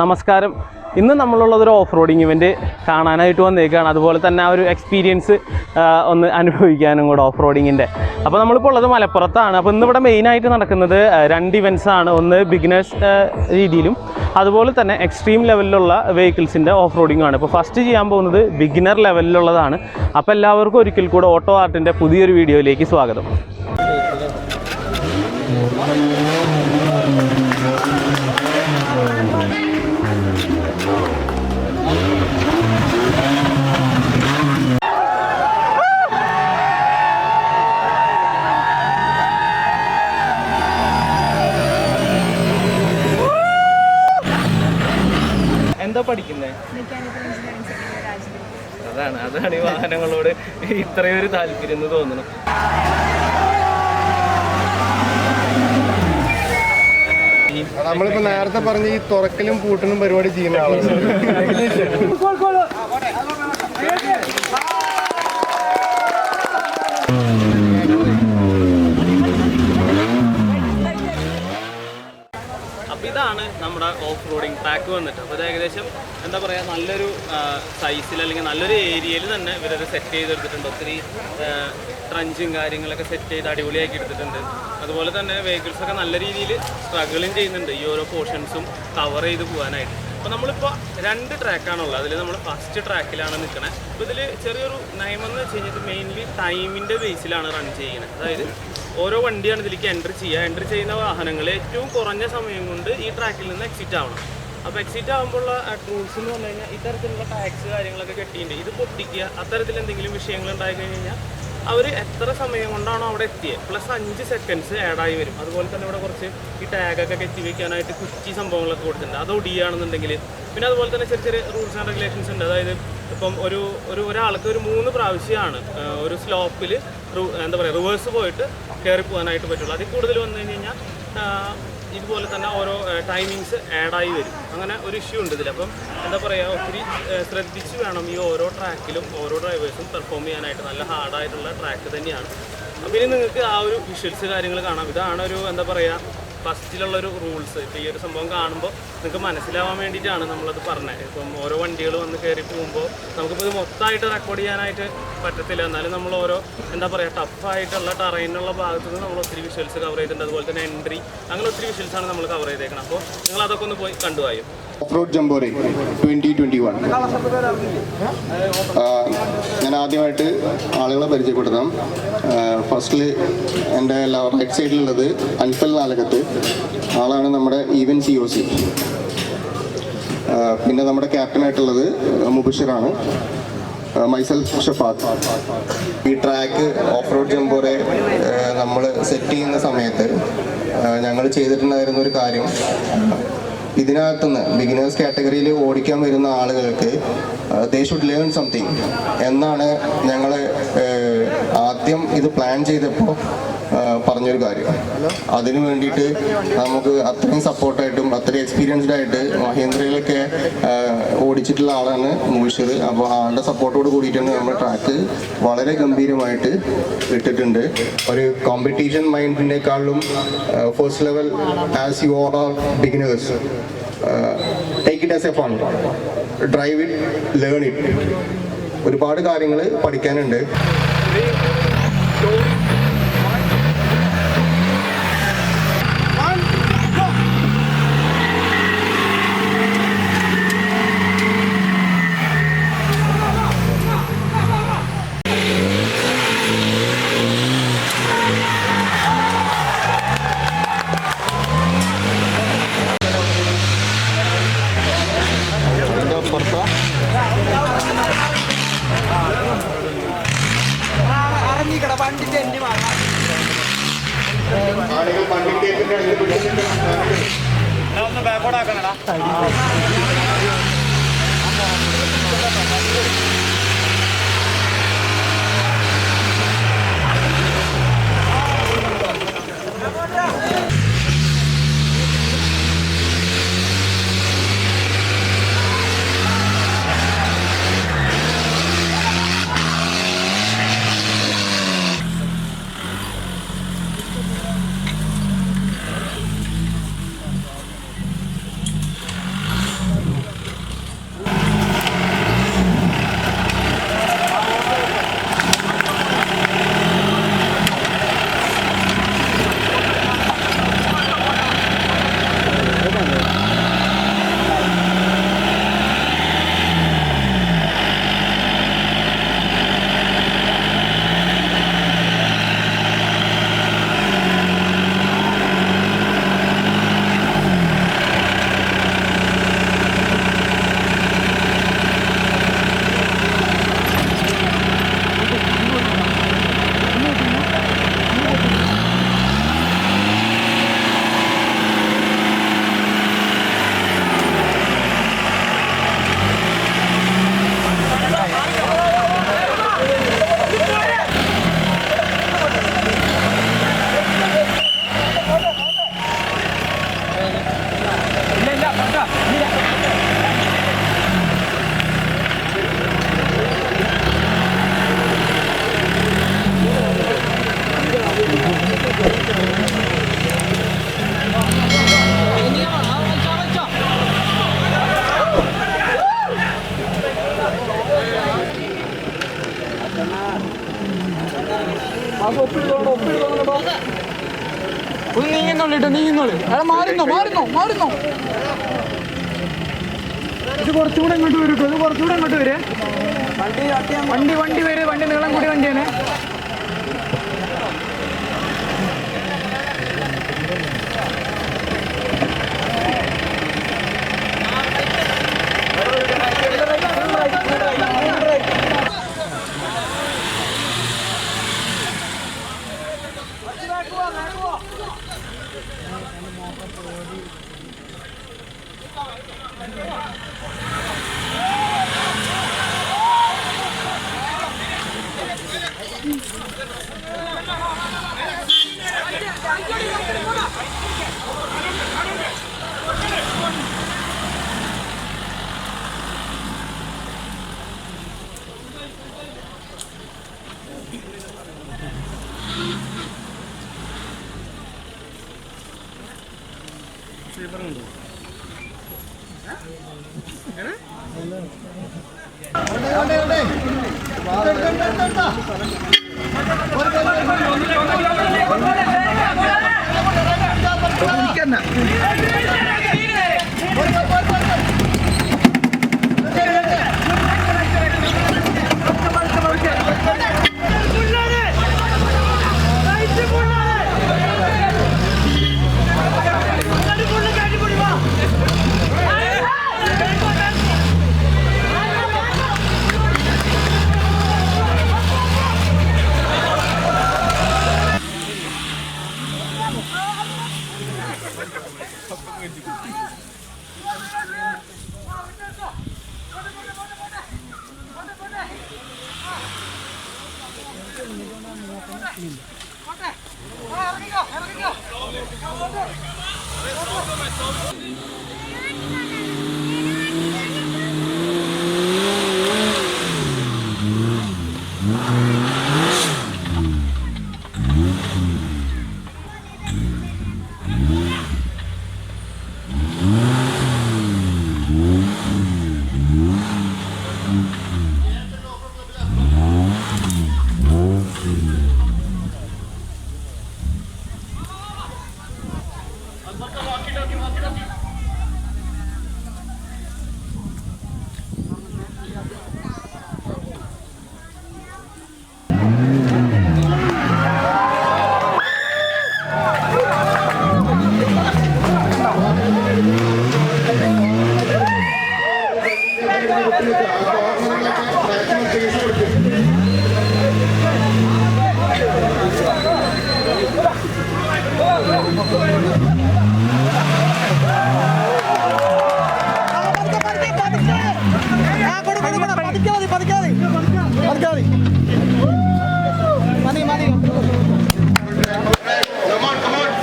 നമസ്കാരം. ഇന്ന് നമ്മളുള്ളതൊരു off roading event കാണാനായിട്ട് വന്നേക്കാണ്. അതുപോലെ തന്നെ ആ ഒരു എക്സ്പീരിയൻസ് ഒന്ന് അനുഭവിക്കാനും കൂടെ ഓഫ് റോഡിങ്ങിൻ്റെ. അപ്പോൾ നമ്മളിപ്പോൾ ഉള്ളത് മലപ്പുറത്താണ്. അപ്പോൾ ഇന്നിവിടെ മെയിനായിട്ട് നടക്കുന്നത് രണ്ട് ഇവൻറ്റ്സാണ്. ഒന്ന് ബിഗിനേഴ്സ് രീതിയിലും അതുപോലെ തന്നെ എക്സ്ട്രീം ലെവലിലുള്ള വെഹിക്കിൾസിൻ്റെ ഓഫ് റോഡിങ്ങാണ്. ഇപ്പോൾ ഫസ്റ്റ് ചെയ്യാൻ പോകുന്നത് ബിഗിനർ ലെവലിലുള്ളതാണ്. അപ്പോൾ എല്ലാവർക്കും ഒരിക്കൽ കൂടെ ഓട്ടോ ആർട്ടിൻ്റെ പുതിയൊരു വീഡിയോയിലേക്ക് സ്വാഗതം. എന്താ പഠിക്കുന്നത്? അതാണ് ഈ വാഹനങ്ങളോട് ഇത്രയൊരു താല്പര്യം എന്ന് തോന്നുന്നു. നമ്മളിപ്പോ നേരത്തെ പറഞ്ഞ ഈ തുറക്കലും പൂട്ടലും പരിപാടി ചെയ്യുന്ന അപ്പോൾ ഇതാണ് നമ്മുടെ ഓഫ് റോഡിങ് ട്രാക്ക് വന്നിട്ട്. അപ്പോൾ ഇത് ഏകദേശം എന്താ പറയുക, നല്ലൊരു സൈസിൽ അല്ലെങ്കിൽ നല്ലൊരു ഏരിയയിൽ തന്നെ ഇവരത് സെറ്റ് ചെയ്തെടുത്തിട്ടുണ്ട്. ഒത്തിരി ട്രഞ്ചും കാര്യങ്ങളൊക്കെ സെറ്റ് ചെയ്ത് അടിപൊളിയാക്കി എടുത്തിട്ടുണ്ട്. അതുപോലെ തന്നെ വെഹിക്കിൾസൊക്കെ നല്ല രീതിയിൽ സ്ട്രഗിളും ചെയ്യുന്നുണ്ട് ഈ ഓരോ പോർഷൻസും കവർ ചെയ്ത് പോകാനായിട്ട്. അപ്പോൾ നമ്മളിപ്പോൾ രണ്ട് ട്രാക്കാണുള്ളത്. അതിൽ നമ്മൾ ഫസ്റ്റ് ട്രാക്കിലാണ് നിൽക്കുന്നത്. അപ്പോൾ ഇതിൽ ചെറിയൊരു നയമെന്ന് വെച്ച് കഴിഞ്ഞാൽ മെയിൻലി ടൈമിൻ്റെ ബേസിലാണ് റൺ ചെയ്യുന്നത്. അതായത് ഓരോ വണ്ടിയാണ് ഇതിലേക്ക് എൻട്രി ചെയ്യുക. എൻട്രി ചെയ്യുന്ന വാഹനങ്ങൾ ഏറ്റവും കുറഞ്ഞ സമയം കൊണ്ട് ഈ ട്രാക്കിൽ നിന്ന് എക്സിറ്റ് ആവണം. അപ്പോൾ എക്സിറ്റ് ആകുമ്പോഴുള്ള റൂൾസ് എന്ന് പറഞ്ഞു കഴിഞ്ഞാൽ ഇത്തരത്തിലുള്ള ടാക്സ് കാര്യങ്ങളൊക്കെ കെട്ടിയിട്ടുണ്ട്. ഇത് പൊട്ടിക്കുക, അത്തരത്തിൽ എന്തെങ്കിലും വിഷയങ്ങൾ ഉണ്ടായി കഴിഞ്ഞാൽ അവർ എത്ര സമയം കൊണ്ടാണോ അവിടെ എത്തിയത് പ്ലസ് 5 സെക്കൻഡ്സ് ആഡായി വരും. അതുപോലെ തന്നെ ഇവിടെ കുറച്ച് ഈ ടാഗൊക്കെ കെട്ടി വയ്ക്കാനായിട്ട് കുറ്റി സംഭവങ്ങളൊക്കെ കൊടുത്തിട്ടുണ്ട്. അത് ഒടിയാണെന്നുണ്ടെങ്കിൽ പിന്നെ അതുപോലെ തന്നെ ചെറിയ ചെറിയ റൂൾസ് ആൻഡ് റെഗുലേഷൻസ് ഉണ്ട്. അതായത് ഇപ്പം ഒരാൾക്ക് ഒരു 3 പ്രാവശ്യമാണ് ഒരു സ്ലോപ്പിൽ എന്താ പറയുക റിവേഴ്സ് പോയിട്ട് കയറി പോകാനായിട്ട് പറ്റുള്ളൂ. അതിൽ കൂടുതൽ വന്നു കഴിഞ്ഞ് കഴിഞ്ഞാൽ ഇതുപോലെ തന്നെ ഓരോ ടൈമിങ്സ് ആഡായി വരും. അങ്ങനെ ഒരു ഇഷ്യൂ ഉണ്ട് ഇതിൽ. അപ്പം എന്താ പറയുക, ഒത്തിരി ശ്രദ്ധിച്ച് വേണം ഈ ഓരോ ട്രാക്കിലും ഓരോ ഡ്രൈവേഴ്സും പെർഫോം ചെയ്യാനായിട്ട്. നല്ല ഹാർഡായിട്ടുള്ള ട്രാക്ക് തന്നെയാണ്. അപ്പോൾ ഇനി നിങ്ങൾക്ക് ആ ഒരു വിഷ്വൽസ് കാര്യങ്ങൾ കാണാം. ഇതാണ് ഒരു എന്താ പറയുക ഫസ്റ്റിലുള്ളൊരു റൂൾസ്. ഇപ്പോൾ ഈ ഒരു സംഭവം കാണുമ്പോൾ നിങ്ങൾക്ക് മനസ്സിലാവാൻ വേണ്ടിയിട്ടാണ് നമ്മളത് പറഞ്ഞത്. ഇപ്പം ഓരോ വണ്ടികൾ വന്ന് കയറി പോകുമ്പോൾ നമുക്കിപ്പോൾ ഇത് മൊത്തമായിട്ട് റെക്കോർഡ് ചെയ്യാനായിട്ട് പറ്റത്തില്ല. എന്നാലും നമ്മൾ ഓരോ എന്താ പറയുക ടഫായിട്ടുള്ള ടെറൈനുള്ള ഭാഗത്തു നിന്ന് നമ്മൾ ഒത്തിരി വിഷ്വൽസ് കവർ ചെയ്തിട്ടുണ്ട്. അതുപോലെ തന്നെ എൻട്രി, അങ്ങനെ ഒത്തിരി വിഷ്വൽസാണ് നമ്മൾ കവർ ചെയ്തേക്കണം. അപ്പോൾ നിങ്ങൾ അതൊക്കെ ഒന്ന് പോയി കണ്ടുപോയോ. Off road ജംബോറി 2021. ഞാൻ ആദ്യമായിട്ട് ആളുകളെ പരിചയപ്പെടുത്താം. ഫസ്റ്റിൽ എൻ്റെ റൈറ്റ് സൈഡിലുള്ളത് അൻഫൽ നാലകത്ത്. ആളാണ് നമ്മുടെ ഈവൻ COC. പിന്നെ നമ്മുടെ ക്യാപ്റ്റനായിട്ടുള്ളത് മുബഷിറാണ്. മൈസെൽഫ് ഷഫാത്ത്. ഈ ട്രാക്ക് ഓഫ് റോഡ് ജംബോറെ നമ്മൾ സെറ്റ് ചെയ്യുന്ന സമയത്ത് ഞങ്ങൾ ചെയ്തിട്ടുണ്ടായിരുന്ന ഒരു കാര്യം, ഇതിനകത്തുനിന്ന് ബിഗിനേഴ്സ് കാറ്റഗറിയിൽ ഓടിക്കാൻ വരുന്ന ആളുകൾക്ക് ദേ ഷുഡ് ലേൺ സംതിങ് എന്നാണ് ഞങ്ങൾ ആദ്യം ഇത് പ്ലാൻ ചെയ്തപ്പോൾ പറഞ്ഞൊരു കാര്യം. അതിനു വേണ്ടിയിട്ട് നമുക്ക് അത്രയും സപ്പോർട്ടായിട്ടും അത്രയും എക്സ്പീരിയൻസ്ഡ് ആയിട്ട് മഹേന്ദ്രയിലൊക്കെ ഓടിച്ചിട്ടുള്ള ആളാണ് മുബഷിർ. അപ്പോൾ ആളുടെ സപ്പോർട്ടോട് കൂടിയിട്ടാണ് നമ്മുടെ ട്രാക്ക് വളരെ ഗംഭീരമായിട്ട് ഇട്ടിട്ടുണ്ട്. ഒരു കോമ്പറ്റീഷൻ മൈൻഡിനേക്കാളും first level as you are beginners, take it as a fun, drive it, learn it. ഒരുപാട് കാര്യങ്ങൾ പഠിക്കാനുണ്ട്. ഒന്ന് ബാക്കോട്ട് ആക്കണടാ. നീങ്ങുന്നോളൂ അയാൾ മാറുന്നോ ഇത് കുറച്ചുകൂടെ ഇങ്ങോട്ട് വരും കേട്ടോ. ഇത് കുറച്ചുകൂടെ ഇങ്ങോട്ട് വരെ വണ്ടി നീളം കൂടി വണ്ടിയാണ്.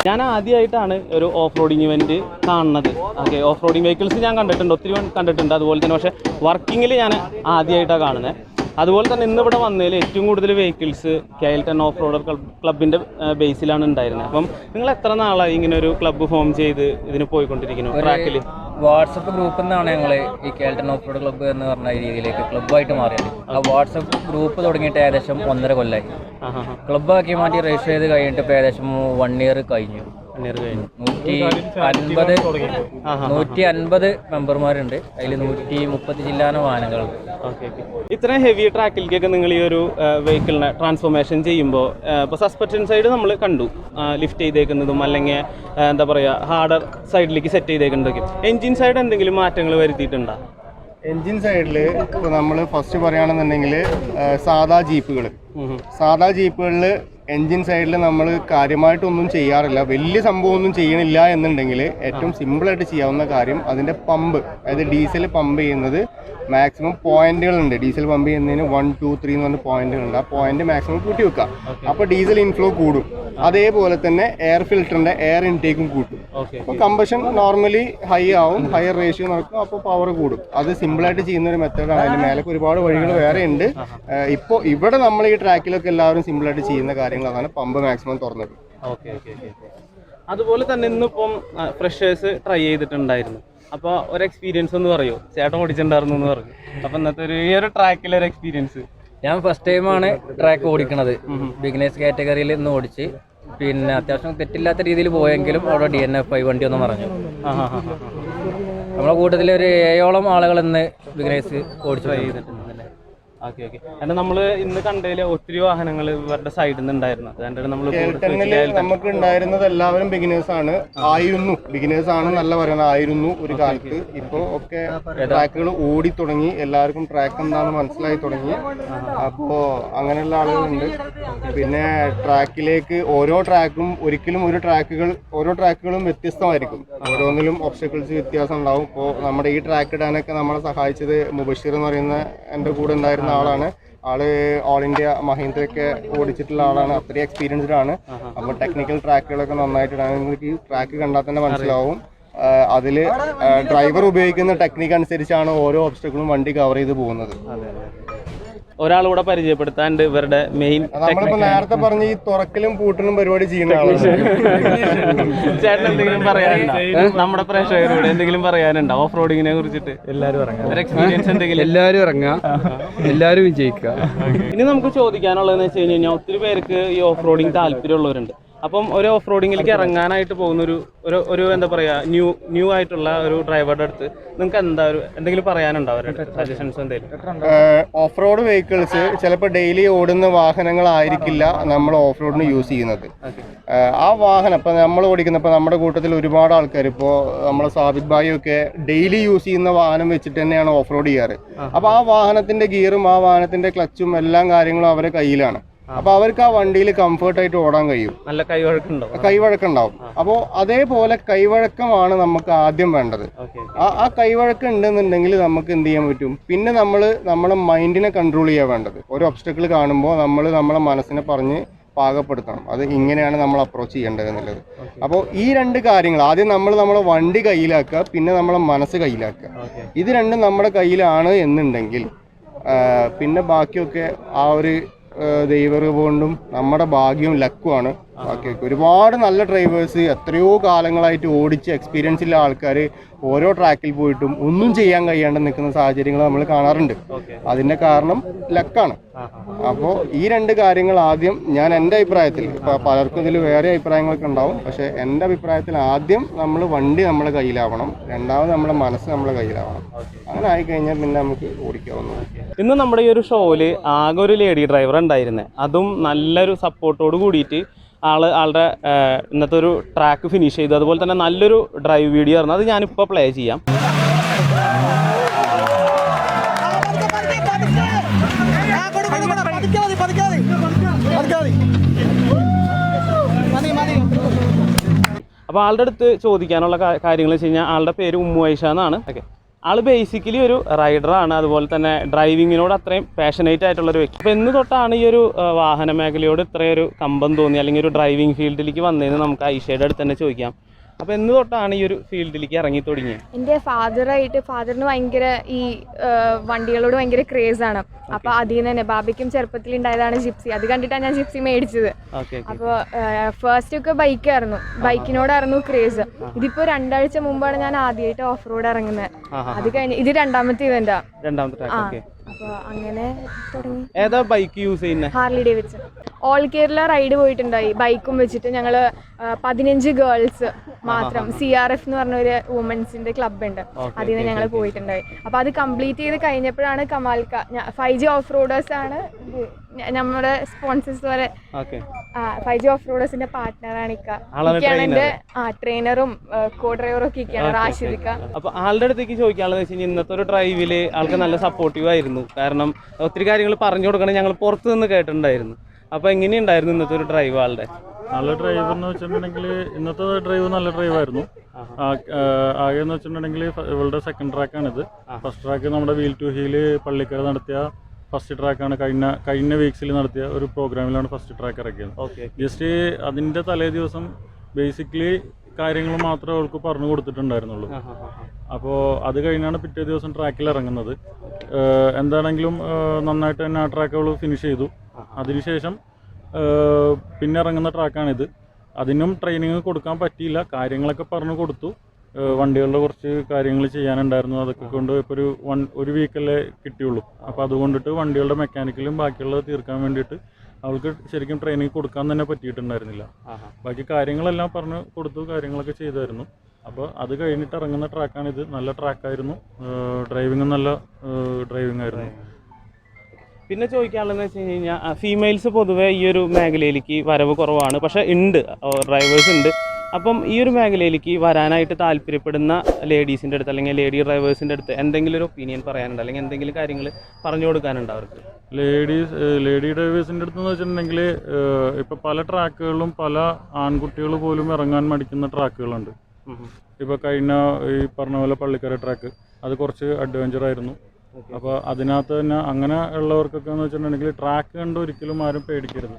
ഞാൻ ആദ്യമായിട്ടാണ് ഒരു ഓഫ് റോഡിങ് ഇവൻറ്റ് കാണുന്നത്. ഓക്കെ, ഓഫ് റോഡിങ് വെഹിക്കിൾസ് ഞാൻ കണ്ടിട്ടുണ്ട്, ഒത്തിരി കണ്ടിട്ടുണ്ട് അതുപോലെ തന്നെ. പക്ഷേ വർക്കിങ്ങിൽ ഞാൻ ആദ്യമായിട്ടാണ് കാണുന്നത്. അതുപോലെ തന്നെ ഇന്നിവിടെ വന്നതിൽ ഏറ്റവും കൂടുതൽ വെഹിക്കിൾസ് KL10 ഓഫ് റോഡർ ക്ലബിൻ്റെ ബേസിലാണ് ഉണ്ടായിരുന്നത്. അപ്പം നിങ്ങൾ എത്ര നാളായി ഇങ്ങനെ ഒരു ക്ലബ്ബ് ഫോം ചെയ്ത് ഇതിന് പോയിക്കൊണ്ടിരിക്കുന്നു? ട്രാക്കിൽ വാട്സപ്പ് ഗ്രൂപ്പിൽ നിന്നാണ് ഞങ്ങൾ ഈ KL10 ഓഫ് റോഡ് ക്ലബ്ബ് എന്ന് പറഞ്ഞ രീതിയിലേക്ക് ക്ലബ്ബായിട്ട് മാറിയത്. ആ വാട്സപ്പ് ഗ്രൂപ്പ് തുടങ്ങിയിട്ട് ഏകദേശം 1.5 കൊല്ലമായി. ക്ലബ്ബാക്കി മാറ്റി രജിസ്റ്റർ ചെയ്ത് കഴിഞ്ഞിട്ട് ഇപ്പോൾ ഏകദേശം 1 ഇയർ കഴിഞ്ഞു. 150 മെമ്പർമാരുണ്ട്. അതിൽ 130 ജില്ലാന വാഹനങ്ങളുണ്ട്. ഇത്രയും ഹെവി ട്രാക്കിലേക്കൊക്കെ നിങ്ങൾ ഈ ഒരു വെഹിക്കിളിനെ ട്രാൻസ്ഫോർമേഷൻ ചെയ്യുമ്പോൾ ഇപ്പോൾ സസ്പെൻഷൻ സൈഡ് നമ്മൾ കണ്ടു, ലിഫ്റ്റ് ചെയ്തേക്കുന്നതും അല്ലെങ്കിൽ എന്താ പറയുക ഹാർഡർ സൈഡിലേക്ക് സെറ്റ് ചെയ്തേക്കുന്നതൊക്കെ. എൻജിൻ സൈഡ് എന്തെങ്കിലും മാറ്റങ്ങൾ വരുത്തിയിട്ടുണ്ടോ? എൻജിൻ സൈഡിൽ ഇപ്പോൾ നമ്മൾ ഫസ്റ്റ് പറയുകയാണെന്നുണ്ടെങ്കിൽ സാധാ ജീപ്പുകളിൽ എൻജിൻ സൈഡിൽ നമ്മൾ കാര്യമായിട്ടൊന്നും ചെയ്യാറില്ല, വലിയ സംഭവമൊന്നും ചെയ്യണില്ല എന്നുണ്ടെങ്കിൽ ഏറ്റവും സിമ്പിളായിട്ട് ചെയ്യാവുന്ന കാര്യം അതിൻ്റെ പമ്പ്, അതായത് ഡീസൽ പമ്പ് ചെയ്യുന്നത് മാക്സിമം പോയിന്റുകളുണ്ട്. ഡീസൽ പമ്പ് ചെയ്യുന്നതിന് 1, 2, 3 എന്ന് പറഞ്ഞ പോയിന്റുകളുണ്ട്. ആ പോയിന്റ് മാക്സിമം കൂട്ടി വെക്കുക, അപ്പോൾ ഡീസൽ ഇൻഫ്ലോ കൂടും. അതേപോലെ തന്നെ എയർ ഫിൽറ്ററിൻ്റെ എയർ ഇൻടേക്കും കൂട്ടും. അപ്പോൾ കമ്പഷൻ നോർമലി ഹൈ ആവും, ഹയർ റേഷ്യോ നടക്കും, അപ്പോൾ പവർ കൂടും. അത് സിമ്പിളായിട്ട് ചെയ്യുന്ന ഒരു മെത്തേഡാണ്. അതിന് മേലേക്ക് ഒരുപാട് വഴികൾ വേറെ ഉണ്ട്. ഇപ്പോൾ ഇവിടെ നമ്മൾ ഈ ട്രാക്കിലൊക്കെ എല്ലാവരും സിമ്പിളായിട്ട് ചെയ്യുന്ന കാര്യങ്ങൾ അതാണ്, പമ്പ് മാക്സിമം തുറന്നത്. അതുപോലെ തന്നെ ഇന്നിപ്പം ഫ്രഷേഴ്സ് ട്രൈ ചെയ്തിട്ടുണ്ടായിരുന്നു. അപ്പോൾ ഒരു എക്സ്പീരിയൻസ് ഒന്ന് പറയോ? ചേട്ടൻ ഓടിച്ചിട്ടുണ്ടായിരുന്നു എന്ന് പറഞ്ഞു. അപ്പോൾ ഇന്നത്തെ ഈ ഒരു ട്രാക്കിലൊരു എക്സ്പീരിയൻസ്. ഞാൻ ഫസ്റ്റ് ടൈമാണ് ട്രാക്ക് ഓടിക്കണത്. ബിഗിനേഴ്സ് കാറ്റഗറിയിൽ ഇന്ന് ഓടിച്ച് പിന്നെ അത്യാവശ്യം തെറ്റില്ലാത്ത രീതിയിൽ പോയെങ്കിലും അവിടെ DNF വണ്ടി ഒന്ന് മറിഞ്ഞു. നമ്മുടെ കൂട്ടത്തിൽ ഒരു 7ഓളം ആളുകൾ ഇന്ന് ബിഗിനേഴ്സ് ഓടിച്ചു ചെയ്തിട്ടുണ്ട്. Okay okay. കാരണം നമ്മൾ ഇന്ന് കണ്ടതിൽ ഒത്തിരി വാഹനങ്ങൾ ഇവരുടെ സൈഡിൽ നിന്ന് ഉണ്ടായിരുന്നു. അതുകൊണ്ടാണ് നമ്മൾ നമുക്ക് ഉണ്ടായിരുന്നത് എല്ലാവരും ബിഗിനേഴ്സ് ആണ് നല്ല പറയുന്നത് ആയിരുന്നു ഒരു കാലത്ത്. ഇപ്പോൾ ഒക്കെ ട്രാക്കുകൾ ഓടി തുടങ്ങി, എല്ലാവർക്കും ട്രാക്ക് എന്താണെന്ന് മനസ്സിലായി തുടങ്ങി. അപ്പോൾ അങ്ങനെയുള്ള ആളുകളുണ്ട്. പിന്നെ ട്രാക്കിലേക്ക് ഓരോ ട്രാക്കുകളും വ്യത്യസ്തമായിരിക്കും. ഓരോന്നിലും ഒബ്സ്റ്റക്കിൾസ് വ്യത്യാസം ഉണ്ടാവും. ഇപ്പോൾ നമ്മുടെ ഈ ട്രാക്ക് ഇടാനൊക്കെ നമ്മളെ സഹായിച്ചത് മുബഷിർ എന്ന് പറയുന്ന എൻ്റെ കൂടെ ഉണ്ടായിരുന്ന ആളാണ്. ആള് ഓൾ ഇന്ത്യ മഹീന്ദ്രയൊക്കെ ഓടിച്ചിട്ടുള്ള ആളാണ്. അത്രയും എക്സ്പീരിയൻസ്ഡ് ആണ്. അപ്പോൾ ടെക്നിക്കൽ ട്രാക്കുകളൊക്കെ നന്നായിട്ടിടാൻ നിങ്ങൾക്ക് ഈ ട്രാക്ക് കണ്ടാൽ തന്നെ മനസ്സിലാവും. അതിൽ ഡ്രൈവർ ഉപയോഗിക്കുന്ന ടെക്നിക്ക് അനുസരിച്ചാണ് ഓരോ ഒബ്സ്റ്റക്കിളും വണ്ടി കവർ ചെയ്ത് പോകുന്നത്. ഒരാളൂടെ പരിചയപ്പെടുത്താണ്ട് ഇവരുടെ മെയിൻ. നമ്മളിപ്പോ നേരത്തെ പറഞ്ഞ ഈ തുറക്കലും പൂട്ടലും പരിപാടി ചെയ്യുന്ന ആളാണ്. ചേട്ടൻ എന്തെങ്കിലും പറയാനുണ്ടോ? നമ്മുടെ പ്രേക്ഷകരോട് എന്തെങ്കിലും പറയാനുണ്ടോ ഓഫ് റോഡിങ്ങിനെ കുറിച്ചിട്ട്? എല്ലാവരും എക്സ്പീരിയൻസ് എന്തെങ്കിലും? എല്ലാവരും ഇറങ്ങുക, എല്ലാവരും വിജയിക്കുക. ഇനി നമുക്ക് ചോദിക്കാനുള്ളതെന്ന് വെച്ച് കഴിഞ്ഞാൽ ഒത്തിരി പേർക്ക് ഈ ഓഫ് റോഡിങ് താല്പര്യമുള്ളവരുണ്ട്. അപ്പം ഒരു ഓഫ് റോഡിങ്ങിലേക്ക് ഇറങ്ങാനായിട്ട് പോകുന്ന ഒരു എന്താ പറയുക ന്യൂ ആയിട്ടുള്ള ഒരു ഡ്രൈവറുടെ അടുത്ത് നിങ്ങൾക്ക് എന്തെങ്കിലും പറയാനുണ്ടോ? അവരുടെ സജഷൻസ് എന്തെങ്കിലും? ഓഫ് റോഡ് വെഹിക്കിൾസ് ചിലപ്പോൾ ഡെയിലി ഓടുന്ന വാഹനങ്ങളായിരിക്കില്ല നമ്മൾ ഓഫ് റോഡിന് യൂസ് ചെയ്യുന്നത്. ആ വാഹനം ഇപ്പം നമ്മൾ ഓടിക്കുന്നപ്പോൾ നമ്മുടെ കൂട്ടത്തിൽ ഒരുപാട് ആൾക്കാർ, ഇപ്പോൾ നമ്മളെ സാബിത് ഭായി ഒക്കെ ഡെയിലി യൂസ് ചെയ്യുന്ന വാഹനം വെച്ചിട്ട് തന്നെയാണ് ഓഫ് റോഡ് ചെയ്യാറ്. അപ്പോൾ ആ വാഹനത്തിന്റെ ഗിയറും ആ വാഹനത്തിന്റെ ക്ലച്ചും എല്ലാം കാര്യങ്ങളും അവരുടെ കയ്യിലാണ്. അപ്പൊ അവർക്ക് ആ വണ്ടിയിൽ കംഫർട്ടായിട്ട് ഓടാൻ കഴിയും. നല്ല കൈവഴക്കുണ്ടാവും. അപ്പോൾ അതേപോലെ കൈവഴക്കമാണ് നമുക്ക് ആദ്യം വേണ്ടത്. ആ കൈവഴക്കം ഉണ്ടെന്നുണ്ടെങ്കിൽ നമുക്ക് എന്ത് ചെയ്യാൻ പറ്റും? പിന്നെ നമ്മളെ മൈൻഡിനെ കൺട്രോൾ ചെയ്യാൻ വേണ്ടത്. ഒരു ഒബ്സ്റ്റക്കിൾ കാണുമ്പോൾ നമ്മളെ മനസ്സിനെ പറഞ്ഞ് പാകപ്പെടുത്തണം. അത് ഇങ്ങനെയാണ് നമ്മൾ അപ്രോച്ച് ചെയ്യേണ്ടത് എന്നുള്ളത്. അപ്പോൾ ഈ രണ്ട് കാര്യങ്ങൾ ആദ്യം നമ്മളെ വണ്ടി കയ്യിലാക്കുക, പിന്നെ നമ്മളെ മനസ്സ് കയ്യിലാക്കുക. ഇത് രണ്ടും നമ്മുടെ കയ്യിലാണ് എന്നുണ്ടെങ്കിൽ പിന്നെ ബാക്കിയൊക്കെ ആ ഒരു ദൈവം കൊണ്ടും നമ്മുടെ ഭാഗ്യവും ലക്കുമാണ്. ബാക്കിയൊക്കെ ഒരുപാട് നല്ല ഡ്രൈവേഴ്സ് എത്രയോ കാലങ്ങളായിട്ട് ഓടിച്ച് എക്സ്പീരിയൻസ് ഉള്ള ആൾക്കാർ ഓരോ ട്രാക്കിൽ പോയിട്ടും ഒന്നും ചെയ്യാൻ കഴിയാണ്ട് നിൽക്കുന്ന സാഹചര്യങ്ങൾ നമ്മൾ കാണാറുണ്ട്. അതിൻ്റെ കാരണം ലക്കാണ്. അപ്പോൾ ഈ രണ്ട് കാര്യങ്ങൾ ആദ്യം ഞാൻ എൻ്റെ അഭിപ്രായത്തിൽ, ഇപ്പോൾ പലർക്കും ഇതിൽ വേറെ അഭിപ്രായങ്ങളൊക്കെ ഉണ്ടാവും, പക്ഷേ എൻ്റെ അഭിപ്രായത്തിൽ ആദ്യം നമ്മൾ വണ്ടി നമ്മുടെ കയ്യിലാവണം, രണ്ടാമത് നമ്മുടെ മനസ്സ് നമ്മുടെ കയ്യിലാവണം. അങ്ങനെ ആയിക്കഴിഞ്ഞാൽ പിന്നെ നമുക്ക് ഓടിക്കാവുന്നതാണ്. ഇന്ന് നമ്മുടെ ഈ ഒരു ഷോയിൽ ആകെ ഒരു ലേഡി ഡ്രൈവർ ഉണ്ടായിരുന്നത്, അതും നല്ലൊരു സപ്പോർട്ടോട് കൂടിയിട്ട് ആളുടെ ഇന്നത്തെ ഒരു ട്രാക്ക് ഫിനിഷ് ചെയ്തു. അതുപോലെ തന്നെ നല്ലൊരു ഡ്രൈവ് വീഡിയോ ആയിരുന്നു. അത് ഞാനിപ്പോൾ പ്ലേ ചെയ്യാം. അപ്പോൾ ആളുടെ അടുത്ത് ചോദിക്കാനുള്ള കാര്യങ്ങൾ വെച്ച് കഴിഞ്ഞാൽ ആളുടെ പേര് ഉമ്മു ഐഷ എന്നാണ്. ഓക്കെ, ആൾ ബേസിക്കലി ഒരു റൈഡറാണ്. അതുപോലെ തന്നെ ഡ്രൈവിങ്ങിനോട് അത്രയും പാഷനേറ്റ് ആയിട്ടുള്ളൊരു വ്യക്തി. അപ്പോൾ എന്ന് തൊട്ടാണ് ഈ ഒരു വാഹന മേഖലയോട് ഇത്രയൊരു കമ്പം തോന്നി, അല്ലെങ്കിൽ ഒരു ഡ്രൈവിംഗ് ഫീൽഡിലേക്ക് വന്നതെന്ന് നമുക്ക് ഐഷയുടെ അടുത്ത് തന്നെ ചോദിക്കാം. അപ്പോൾ എന്ന് തൊട്ടാണ് ഈ ഒരു ഫീൽഡിലേക്ക് ഇറങ്ങി തുടങ്ങിയത്? എൻ്റെ ഫാദറിന് ഭയങ്കര ഈ വണ്ടികളോട് ഭയങ്കര ക്രേസാണ്. അപ്പോൾ അതിൽ നിന്ന് തന്നെ ബാബയ്ക്കും ചെറുപ്പത്തിൽ ഉണ്ടായതാണ് ജിപ്സി. അത് കണ്ടിട്ടാണ് ഞാൻ ജിപ്സി മേടിച്ചത്. അപ്പോൾ ഫസ്റ്റ് ഒക്കെ ബൈക്കിനോടായിരുന്നു ക്രേസ്. ഇതിപ്പോൾ 2 ആഴ്ച മുമ്പാണ് ഞാൻ ആദ്യമായിട്ട് ഓഫ് റോഡ് ഇറങ്ങുന്നത്. അത് കഴിഞ്ഞ് ഇത് രണ്ടാമത്തെ ഇവന്റാ. അപ്പോൾ അങ്ങനെ തുടങ്ങി. ഏതാ ബൈക്ക് യൂസ് ചെയ്യുന്നത്? Harley Davidson. All Kerala ride പോയിട്ടുണ്ടായി ബൈക്കും വെച്ചിട്ട്. ഞങ്ങൾ 15 ഗേൾസ് മാത്രം, CRF എന്ന് പറഞ്ഞ ഒരു വുമൻസിന്റെ ക്ലബ് ഉണ്ട്, അതിൽ നിന്ന് ഞങ്ങൾ പോയിട്ടുണ്ടായി. അപ്പോൾ അത് കംപ്ലീറ്റ് ചെയ്ത് കഴിഞ്ഞപ്പോഴാണ് കമാൽക്ക 5G ഓഫ് റോഡേഴ്സ് ആണ് നമ്മുടെ സ്പോൺസേഴ്സ് പോലെ. 5G ഓഫ് റോഡേഴ്സിന്റെ പാർട്ട്ണറാണ് ഇക്കാണ് എൻ്റെ ട്രെയിനറും കോ ഡ്രൈവറും ഒക്കെ ഇക്കാണ് റാഷിദിക്ക. അപ്പോൾ ആളുടെ അടുത്തേക്ക് ചോദിക്കാനുള്ളത് വെച്ച് കഴിഞ്ഞാൽ ഇന്നത്തെ ഒരു ഡ്രൈവിൽ ആൾക്ക് നല്ല സപ്പോർട്ടീവ് ആയിരുന്നു. കാരണം ഒത്തിരി കാര്യങ്ങൾ പറഞ്ഞു കൊടുക്കണം ഞങ്ങൾ പുറത്ത് നിന്ന് കേട്ടിട്ടുണ്ടായിരുന്നു. അപ്പോൾ എങ്ങനെയുണ്ടായിരുന്നു ഇന്നത്തെ ഒരു ഡ്രൈവ് ആളുടെ? നല്ല ഡ്രൈവ് എന്ന് വെച്ചിട്ടുണ്ടെങ്കിൽ ഇന്നത്തെ ഡ്രൈവ് നല്ല ഡ്രൈവായിരുന്നു. ആകെ എന്ന് വെച്ചിട്ടുണ്ടെങ്കിൽ ഇവളുടെ സെക്കൻഡ് ട്രാക്കാണിത്. ഫസ്റ്റ് ട്രാക്ക് നമ്മുടെ വീൽ ടു ഹീൽ പള്ളിക്കര നടത്തിയ ഫസ്റ്റ് ട്രാക്കാണ്. കഴിഞ്ഞ വീക്സിൽ നടത്തിയ ഒരു പ്രോഗ്രാമിലാണ് ഫസ്റ്റ് ട്രാക്ക് ഇറക്കിയത്. ജസ്റ്റ് അതിൻ്റെ തലേ ദിവസം ബേസിക്കലി കാര്യങ്ങൾ മാത്രമേ അവൾക്ക് പറഞ്ഞു കൊടുത്തിട്ടുണ്ടായിരുന്നുള്ളൂ. അപ്പോൾ അത് കഴിഞ്ഞാണ് പിറ്റേ ദിവസം ട്രാക്കിൽ ഇറങ്ങുന്നത്. എന്താണെങ്കിലും നന്നായിട്ട് തന്നെ ആ ട്രാക്ക് അവൾ ഫിനിഷ് ചെയ്തു. അതിനുശേഷം പിന്നെ ഇറങ്ങുന്ന ട്രാക്കാണിത്. അതിനും ട്രെയിനിങ് കൊടുക്കാൻ പറ്റിയില്ല, കാര്യങ്ങളൊക്കെ പറഞ്ഞു കൊടുത്തു. വണ്ടികളുടെ കുറച്ച് കാര്യങ്ങൾ ചെയ്യാനുണ്ടായിരുന്നു, അതൊക്കെ കൊണ്ട് ഇപ്പോൾ ഒരു വീക്കല്ലേ കിട്ടിയുള്ളൂ. അപ്പോൾ അതുകൊണ്ടിട്ട് വണ്ടികളുടെ മെക്കാനിക്കലും ബാക്കിയുള്ളത് തീർക്കാൻ വേണ്ടിയിട്ട് അവൾക്ക് ശരിക്കും ട്രെയിനിങ് കൊടുക്കാൻ തന്നെ പറ്റിയിട്ടുണ്ടായിരുന്നില്ല. ബാക്കി കാര്യങ്ങളെല്ലാം പറഞ്ഞു കൊടുത്തു, കാര്യങ്ങളൊക്കെ ചെയ്തായിരുന്നു. അപ്പോൾ അത് കഴിഞ്ഞിട്ട് ഇറങ്ങുന്ന ട്രാക്കാണിത്. നല്ല ട്രാക്കായിരുന്നു, ഡ്രൈവിങ്ങും നല്ല ഡ്രൈവിംഗ് ആയിരുന്നു. പിന്നെ ചോദിക്കാനുള്ളതെന്ന് വെച്ച് കഴിഞ്ഞാൽ ഫീമെയിൽസ് പൊതുവേ ഈ ഒരു മേഖലയിലേക്ക് വരവ് കുറവാണ്, പക്ഷേ ഉണ്ട്, ഡ്രൈവേഴ്സ് ഉണ്ട്. അപ്പം ഈ ഒരു മേഖലയിലേക്ക് വരാനായിട്ട് താല്പര്യപ്പെടുന്ന ലേഡീസിൻ്റെ അടുത്ത് അല്ലെങ്കിൽ ലേഡി ഡ്രൈവേഴ്സിൻ്റെ അടുത്ത് എന്തെങ്കിലും ഒരു ഒപ്പീനിയൻ പറയാനുണ്ട്, അല്ലെങ്കിൽ എന്തെങ്കിലും കാര്യങ്ങൾ പറഞ്ഞു കൊടുക്കാനുണ്ട് അവർക്ക്? ലേഡി ഡ്രൈവേഴ്സിൻ്റെ അടുത്തെന്ന് വെച്ചിട്ടുണ്ടെങ്കിൽ ഇപ്പോൾ പല ട്രാക്കുകളിലും പല ആൺകുട്ടികൾ പോലും ഇറങ്ങാൻ മടിക്കുന്ന ട്രാക്കുകളുണ്ട്. ഇപ്പോൾ കഴിഞ്ഞ ഈ പറഞ്ഞ പോലെ പള്ളിക്കര ട്രാക്ക് അത് കുറച്ച് അഡ്വഞ്ചർ ആയിരുന്നു. അപ്പോൾ അതിനകത്ത് തന്നെ അങ്ങനെ ഉള്ളവർക്കൊക്കെ എന്ന് വെച്ചിട്ടുണ്ടെങ്കിൽ ട്രാക്ക് കണ്ട് ഒരിക്കലും ആരും പേടിക്കരുത്.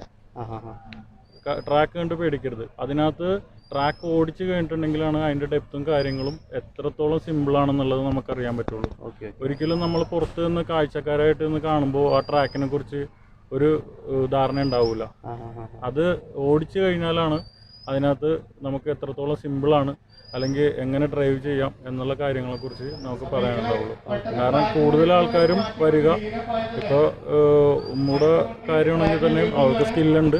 ട്രാക്ക് കണ്ട് പേടിക്കരുത്. അതിനകത്ത് ട്രാക്ക് ഓടിച്ച് കഴിഞ്ഞിട്ടുണ്ടെങ്കിലാണ് അതിൻ്റെ ഡെപ്തും കാര്യങ്ങളും എത്രത്തോളം സിമ്പിളാണെന്നുള്ളത് നമുക്കറിയാൻ പറ്റുള്ളൂ. ഒരിക്കലും നമ്മൾ പുറത്ത് നിന്ന് കാഴ്ചക്കാരായിട്ട് നിന്ന് കാണുമ്പോൾ ആ ട്രാക്കിനെ കുറിച്ച് ഒരു ധാരണ ഉണ്ടാവില്ല. അത് ഓടിച്ചു കഴിഞ്ഞാലാണ് അതിനകത്ത് നമുക്ക് എത്രത്തോളം സിമ്പിളാണ് അല്ലെങ്കിൽ എങ്ങനെ ഡ്രൈവ് ചെയ്യാം എന്നുള്ള കാര്യങ്ങളെക്കുറിച്ച് നമുക്ക് പറയാനുണ്ടാവുള്ളൂ. കാരണം കൂടുതൽ ആൾക്കാരും വരിക, ഇപ്പോൾ നമ്മുടെ കാര്യമാണെങ്കിൽ തന്നെ അവർക്ക് സ്കില്ലുണ്ട്,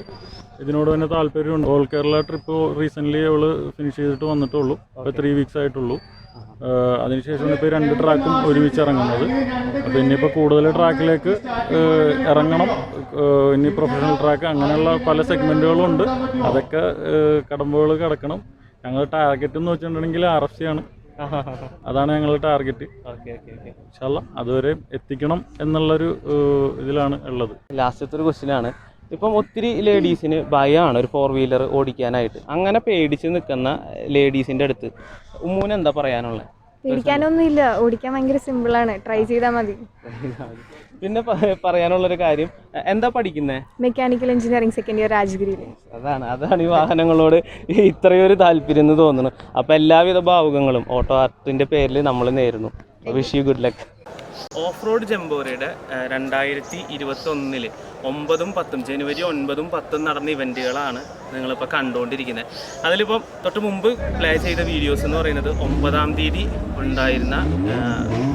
ഇതിനോട് തന്നെ താല്പര്യമുണ്ട്. ഓൾ കേരള ട്രിപ്പ് റീസെൻ്റ്ലി അവൾ ഫിനിഷ് ചെയ്തിട്ട് വന്നിട്ടുള്ളൂ. ഇപ്പോൾ 3 വീക്സ് ആയിട്ടുള്ളൂ. അതിനുശേഷമാണ് ഇപ്പോൾ 2 ട്രാക്കും ഒരുമിച്ച് ഇറങ്ങുന്നത്. അപ്പോൾ ഇനിയിപ്പോൾ കൂടുതൽ ട്രാക്കിലേക്ക് ഇറങ്ങണം. ഇനി പ്രൊഫഷണൽ ട്രാക്ക് അങ്ങനെയുള്ള പല സെഗ്മെൻറ്റുകളുണ്ട്. അതൊക്കെ കടമ്പകൾ കിടക്കണം. ഞങ്ങൾ ടാർഗറ്റ് എന്ന് വെച്ചിട്ടുണ്ടെങ്കിൽ RFC ആണ്. അതാണ് ഞങ്ങളുടെ ടാർഗറ്റ്. ഇൻഷാല്ലാ അതുവരെ എത്തിക്കണം എന്നുള്ളൊരു ഇതിലാണ് ഉള്ളത്. ലാസ്റ്റത്തെ ഒരു ക്വസ്റ്റ്യനാണ്. ഇപ്പം ഒത്തിരി ലേഡീസിന് ഭയമാണ് ഒരു 4 വീലർ ഓടിക്കാനായിട്ട്. അങ്ങനെ പേടിച്ച് നിൽക്കുന്ന ലേഡീസിൻ്റെ അടുത്ത് ഉമ്മൂന് എന്താ പറയാനുള്ളത്? പേടിക്കാനൊന്നുമില്ല, ഓടിക്കാൻ ഭയങ്കര സിമ്പിളാണ്, ട്രൈ ചെയ്താൽ മതി. പിന്നെ പറയാനുള്ളൊരു കാര്യം, എന്താ പഠിക്കുന്നത്? മെക്കാനിക്കൽ എഞ്ചിനീയറിംഗ് സെക്കൻഡ് ഇയർ രാജഗിരിയിൽ. അതാണ് ഈ വാഹനങ്ങളോട് ഇത്രയൊരു താല്പര്യം എന്ന് തോന്നുന്നു. അപ്പോൾ എല്ലാവിധ ഭാവുകങ്ങളും ഓട്ടോ ആർട്ടിൻ്റെ പേരിൽ നമ്മൾ നേരുന്നു. Wish you good luck. Off road ജംബോരയുടെ 2021 9ഉം 10ഉം ജനുവരി 9ഉം 10ഉം നടന്ന ഇവൻറ്റുകളാണ് നിങ്ങളിപ്പോൾ കണ്ടുകൊണ്ടിരിക്കുന്നത്. അതിലിപ്പം തൊട്ട് മുമ്പ് പ്ലേ ചെയ്ത വീഡിയോസ് എന്ന് പറയുന്നത് 9-ാം തീയതി ഉണ്ടായിരുന്ന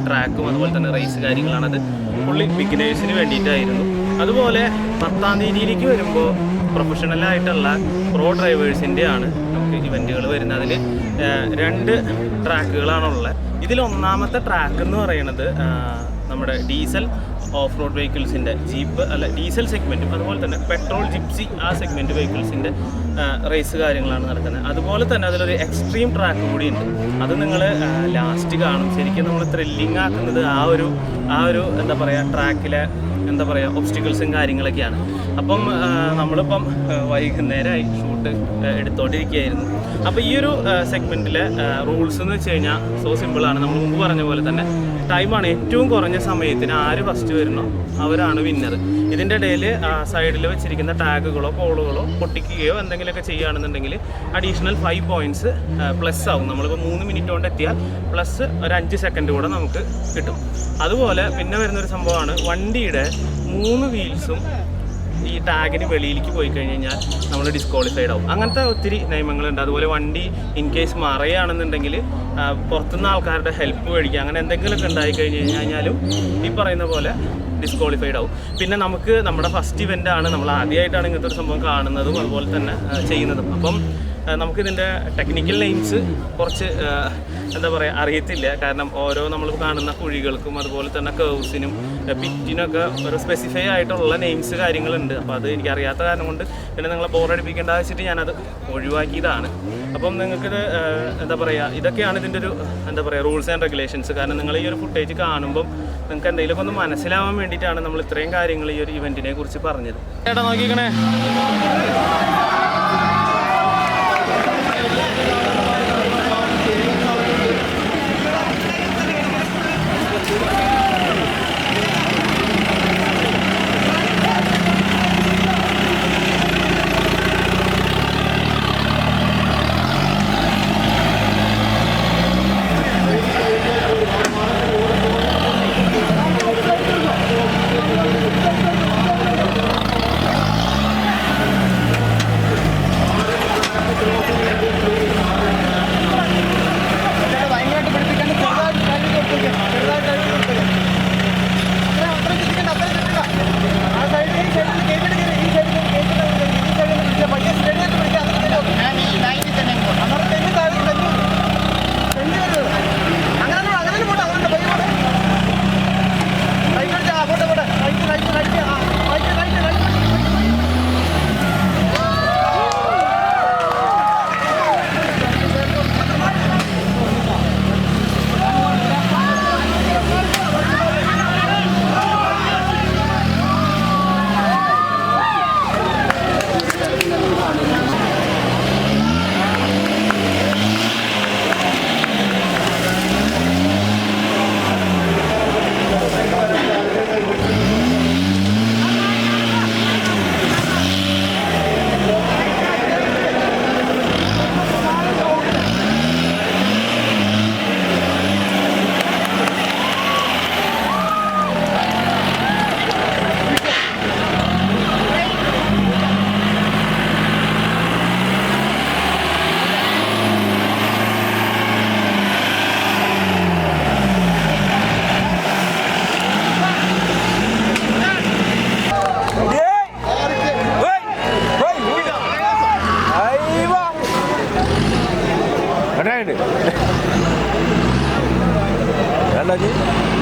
ട്രാക്കും അതുപോലെ തന്നെ റേസ് കാര്യങ്ങളാണത്. ഫുള്ളി ബിഗിനേഴ്സിന് വേണ്ടിയിട്ടായിരുന്നു. അതുപോലെ 10-ാം തീയതിയിലേക്ക് വരുമ്പോൾ പ്രൊഫഷണലായിട്ടുള്ള പ്രോ ഡ്രൈവേഴ്സിൻ്റെയാണ് നമുക്ക് ഇവൻറ്റുകൾ വരുന്നത്. അതിൽ 2 ട്രാക്കുകളാണുള്ളത്. ഇതിൽ ഒന്നാമത്തെ ട്രാക്ക് എന്ന് പറയുന്നത് നമ്മുടെ ഡീസൽ ഓഫ് റോഡ് വെഹിക്കിൾസിൻ്റെ ജീപ്പ് അല്ല ഡീസൽ സെഗ്മെൻറ്റും അതുപോലെ തന്നെ പെട്രോൾ ജിപ്സി ആ സെഗ്മെൻറ്റ് വെഹിക്കിൾസിൻ്റെ റേസ് കാര്യങ്ങളാണ് നടക്കുന്നത്. അതുപോലെ തന്നെ അതിലൊരു എക്സ്ട്രീം ട്രാക്ക് കൂടിയുണ്ട്. അത് നിങ്ങൾ ലാസ്റ്റ് കാണും. ശരിക്കും നമ്മൾ ത്രില്ലിങ് ആക്കുന്നത് ആ ഒരു എന്താ പറയുക ട്രാക്കിലെ എന്താ പറയുക ഒബ്സ്റ്റിക്കിൾസും കാര്യങ്ങളൊക്കെയാണ്. അപ്പം നമ്മളിപ്പം വൈകുന്നേരമായി ഷൂട്ട് എടുത്തോണ്ടിരിക്കുകയായിരുന്നു. അപ്പോൾ ഈ ഒരു സെഗ്മെൻറ്റിലെ റൂൾസ് എന്ന് വെച്ച് കഴിഞ്ഞാൽ സോ സിമ്പിളാണ്. നമ്മൾ മുമ്പ് പറഞ്ഞ പോലെ തന്നെ ടൈമാണ്. ഏറ്റവും കുറഞ്ഞ സമയത്തിന് ആര് ഫസ്റ്റ് വരുന്നോ അവരാണ് വിന്നർ. ഇതിൻ്റെ ഇടയിൽ സൈഡിൽ വെച്ചിരിക്കുന്ന ടാഗുകളോ കോളുകളോ പൊട്ടിക്കുകയോ എന്തെങ്കിലുമൊക്കെ ചെയ്യുകയാണെന്നുണ്ടെങ്കിൽ അഡീഷണൽ 5 പോയിൻറ്റ്സ് പ്ലസ് ആവും. നമ്മളിപ്പോൾ 3 മിനിറ്റ് കൊണ്ട് എത്തിയാൽ പ്ലസ് ഒരു 5 സെക്കൻഡ് കൂടെ നമുക്ക് കിട്ടും. അതുപോലെ പിന്നെ വരുന്നൊരു സംഭവമാണ് വണ്ടിയുടെ 3 വീൽസും ഈ ടാഗിന് വെളിയിലേക്ക് പോയി കഴിഞ്ഞ് കഴിഞ്ഞാൽ നമ്മൾ ഡിസ്ക്വാളിഫൈഡ് ആവും. അങ്ങനത്തെ ഒത്തിരി നിയമങ്ങളുണ്ട്. അതുപോലെ വണ്ടി ഇൻ കേസ് മറയുകയാണെന്നുണ്ടെങ്കിൽ പുറത്തുനിന്ന് ആൾക്കാരുടെ ഹെൽപ്പ് മേടിക്കുക, അങ്ങനെ എന്തെങ്കിലുമൊക്കെ ഉണ്ടായി കഴിഞ്ഞ് കഴിഞ്ഞാലും ഈ പറയുന്ന പോലെ ഡിസ്ക്വാളിഫൈഡ് ആവും. പിന്നെ നമുക്ക് നമ്മുടെ ഫസ്റ്റ് ഇവൻ്റാണ്, നമ്മൾ ആദ്യമായിട്ടാണ് ഇങ്ങനത്തെ ഒരു സംഭവം കാണുന്നതും അതുപോലെ തന്നെ ചെയ്യുന്നതും. അപ്പം നമുക്കിതിൻ്റെ ടെക്നിക്കൽ നെയിംസ് കുറച്ച് എന്താ പറയുക അറിയത്തില്ല. കാരണം ഓരോ നമ്മൾ കാണുന്ന കുഴികൾക്കും അതുപോലെ തന്നെ കേവ്സിനും പിറ്റിനൊക്കെ ഒരു സ്പെസിഫൈ ആയിട്ടുള്ള നെയിംസ് കാര്യങ്ങളുണ്ട്. അപ്പോൾ അത് എനിക്കറിയാത്ത കാരണം കൊണ്ട് പിന്നെ നിങ്ങളെ ബോറടിപ്പിക്കേണ്ട വെച്ചിട്ട് ഞാനത് ഒഴിവാക്കിയതാണ്. അപ്പം നിങ്ങൾക്കിത് എന്താ പറയുക ഇതൊക്കെയാണ് ഇതിൻ്റെ ഒരു എന്താ പറയുക റൂൾസ് ആൻഡ് റെഗുലേഷൻസ്. കാരണം നിങ്ങൾ ഈ ഒരു ഫുട്ടേജ് കാണുമ്പം നിങ്ങൾക്ക് എന്തെങ്കിലുമൊക്കെ ഒന്ന് മനസ്സിലാവാൻ വേണ്ടിയിട്ടാണ് നമ്മൾ ഇത്രയും കാര്യങ്ങൾ ഈ ഒരു ഇവൻറ്റിനെ കുറിച്ച് പറഞ്ഞത്. ചേട്ടാ നോക്കിക്കണേ.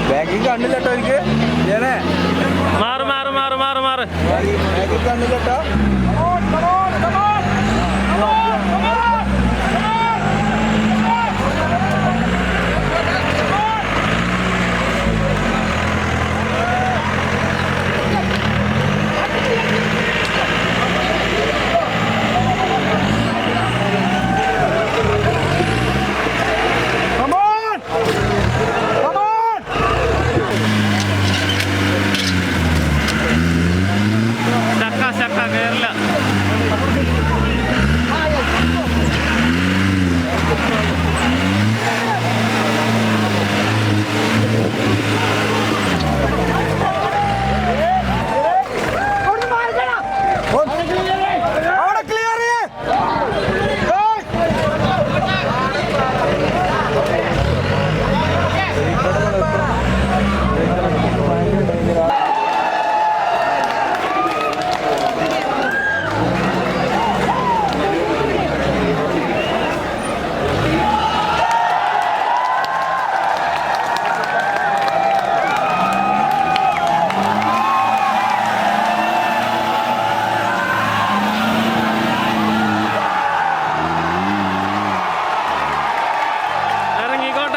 ബാക്കിൽ കണ്ണില്ലട്ടോ എനിക്ക് മാറ് മാറ് മാറ് മാറ് മാറ്. ബാക്കിൽ കണ്ണില്ലട്ടോ. ചക്ക കേരള.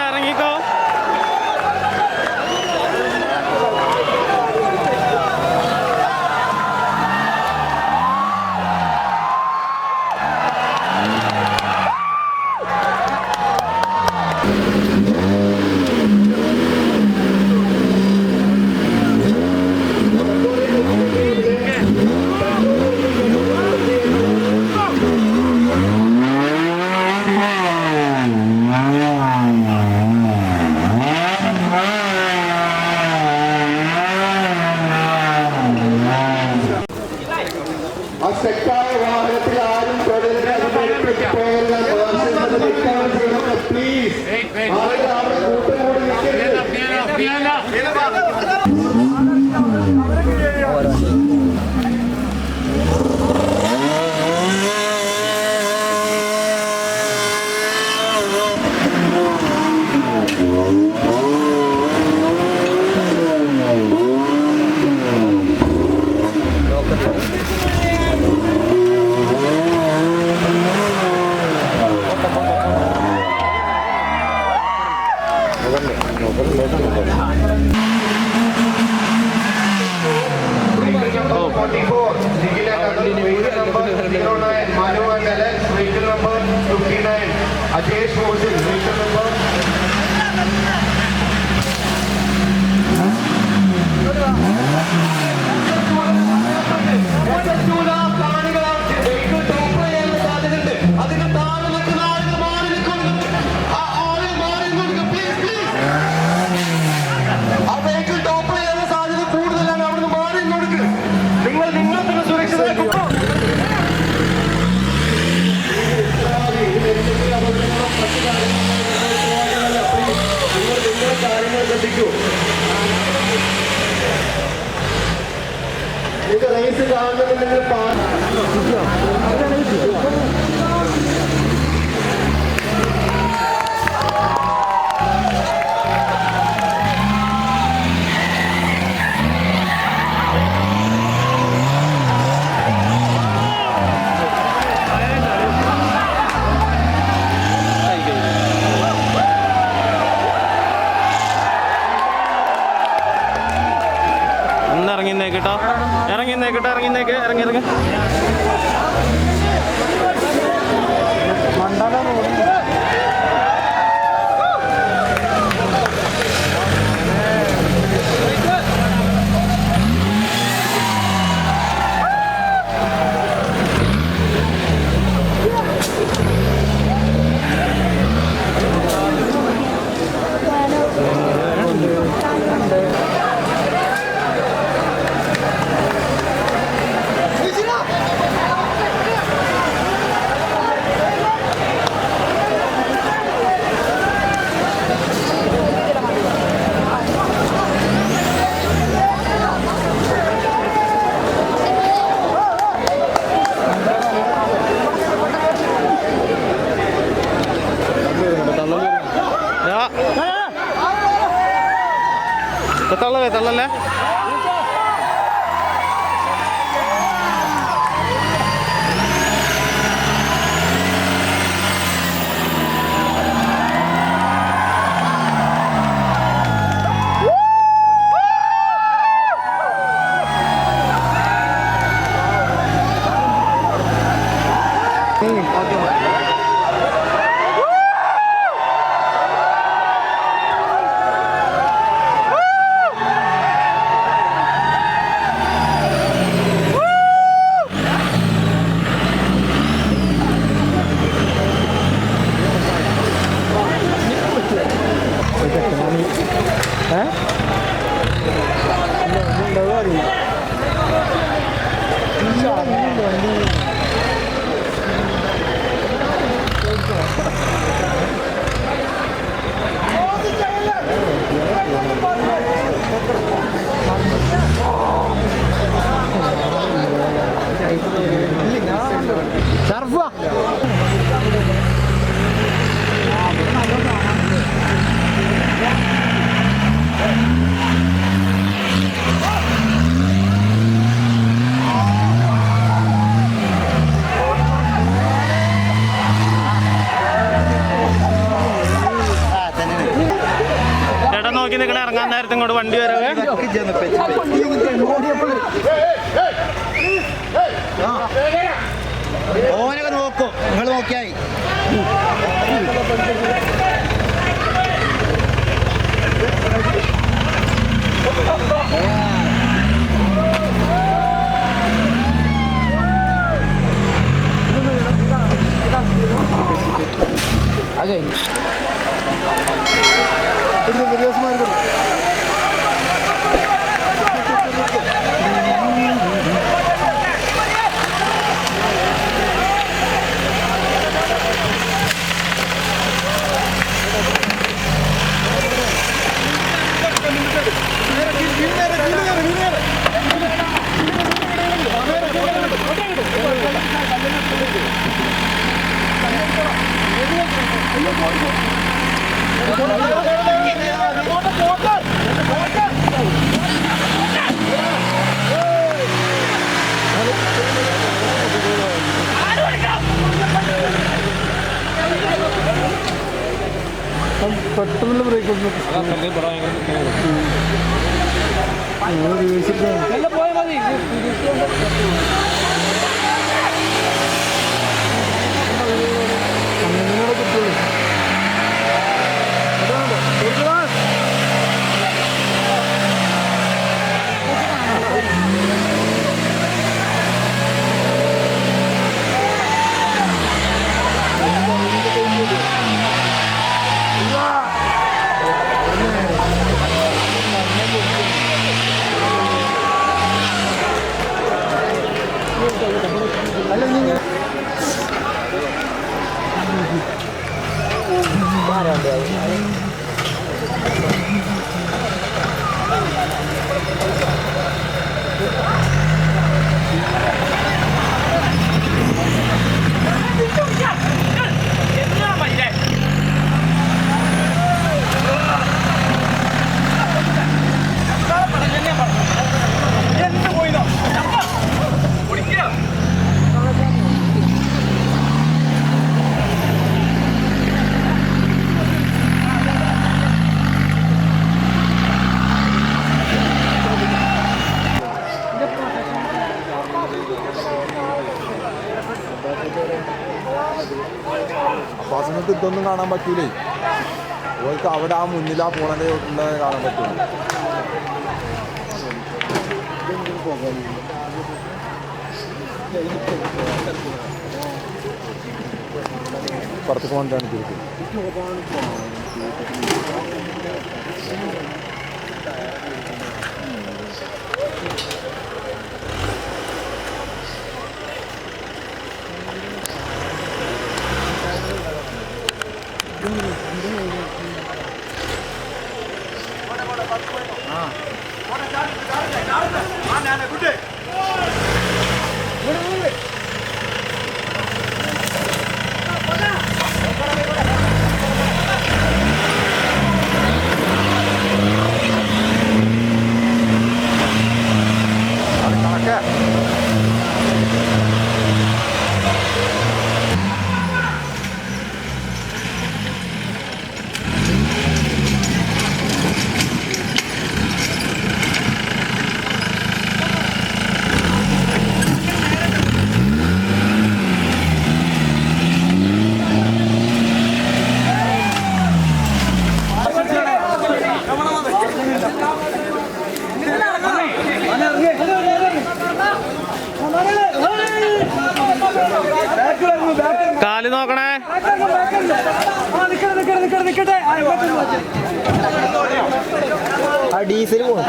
ഇറങ്ങിക്കോ. ആ തെറ്റായ വാഹനത്തിൽ ആരും പ്ലീസ് അവിടെ കൂട്ടം കൂടി Ajesh Moses, vehicle number. ഇത് റേസ് കാണുന്നുണ്ടെങ്കിൽ ഇറങ്ങി. തള്ളല്ലേ തള്ളല്ലേ. ചേട്ടാ നോക്കി നിൽക്കണേ, ഇറങ്ങാൻ നേരത്തെ ഇങ്ങോട്ട് വണ്ടി വരവേ. ഓനൊക്കെ നോക്കും, നിങ്ങൾ നോക്കിയായി. അതെ പെട്ടെന്നുള്ള ബ്രേക്ക് പോയാൽ മതി. അപ്പോൾ ആ സമയത്ത് ഇതൊന്നും കാണാൻ പറ്റൂലേ. ഓർക്ക് അവിടെ ആ മുന്നിൽ ആ പോണേ കാണാൻ പറ്റൂല. പുറത്ത് പോകണ്ടാണ് തിരിച്ചു. കാല് നോക്കണേ. ആ ഡീസൽ പോകും.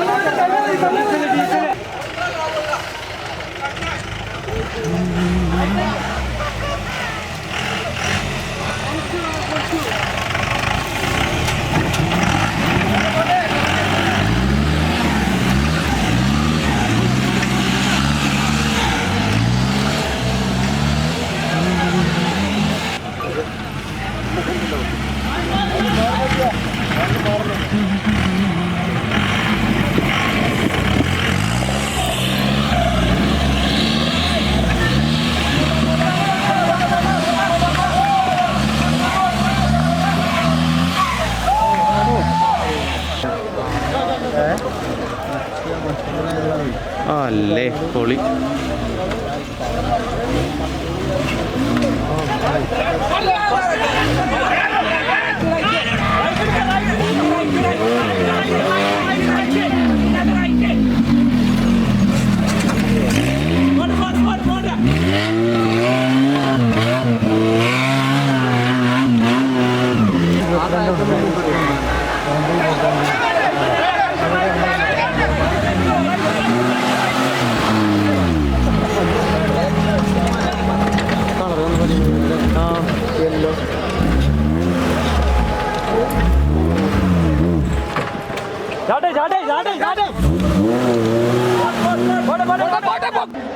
അല്ലേ പൊളി.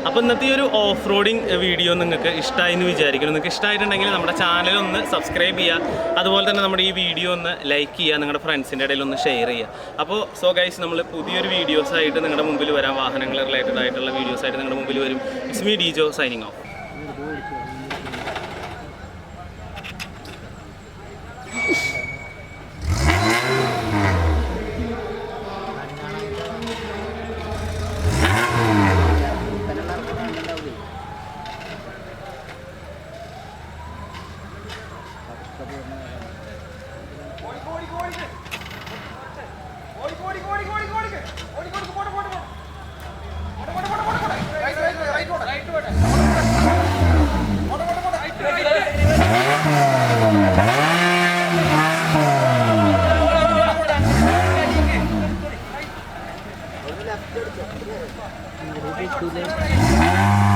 അപ്പോൾ ഇന്നത്തെ ഈ ഒരു ഓഫ് റോഡിങ് വീഡിയോ നിങ്ങൾക്ക് ഇഷ്ടമായി എന്ന് വിചാരിക്കുന്നു. നിങ്ങൾക്ക് ഇഷ്ടമായിട്ടുണ്ടെങ്കിൽ നമ്മുടെ ചാനൽ ഒന്ന് സബ്സ്ക്രൈബ് ചെയ്യുക, അതുപോലെ തന്നെ നമ്മുടെ ഈ വീഡിയോ ഒന്ന് ലൈക്ക് ചെയ്യുക, നിങ്ങളുടെ ഫ്രണ്ട്സിൻ്റെ ഇടയിൽ ഒന്ന് ഷെയർ ചെയ്യുക. അപ്പോൾ സോ ഗൈസ്, നമ്മൾ പുതിയൊരു വീഡിയോസായിട്ട് നിങ്ങളുടെ മുമ്പിൽ വരാം. വാഹനങ്ങൾ റിലേറ്റഡ് ആയിട്ടുള്ള വീഡിയോസായിട്ട് നിങ്ങളുടെ മുമ്പിൽ വരും. It's me Dijo signing off. Left.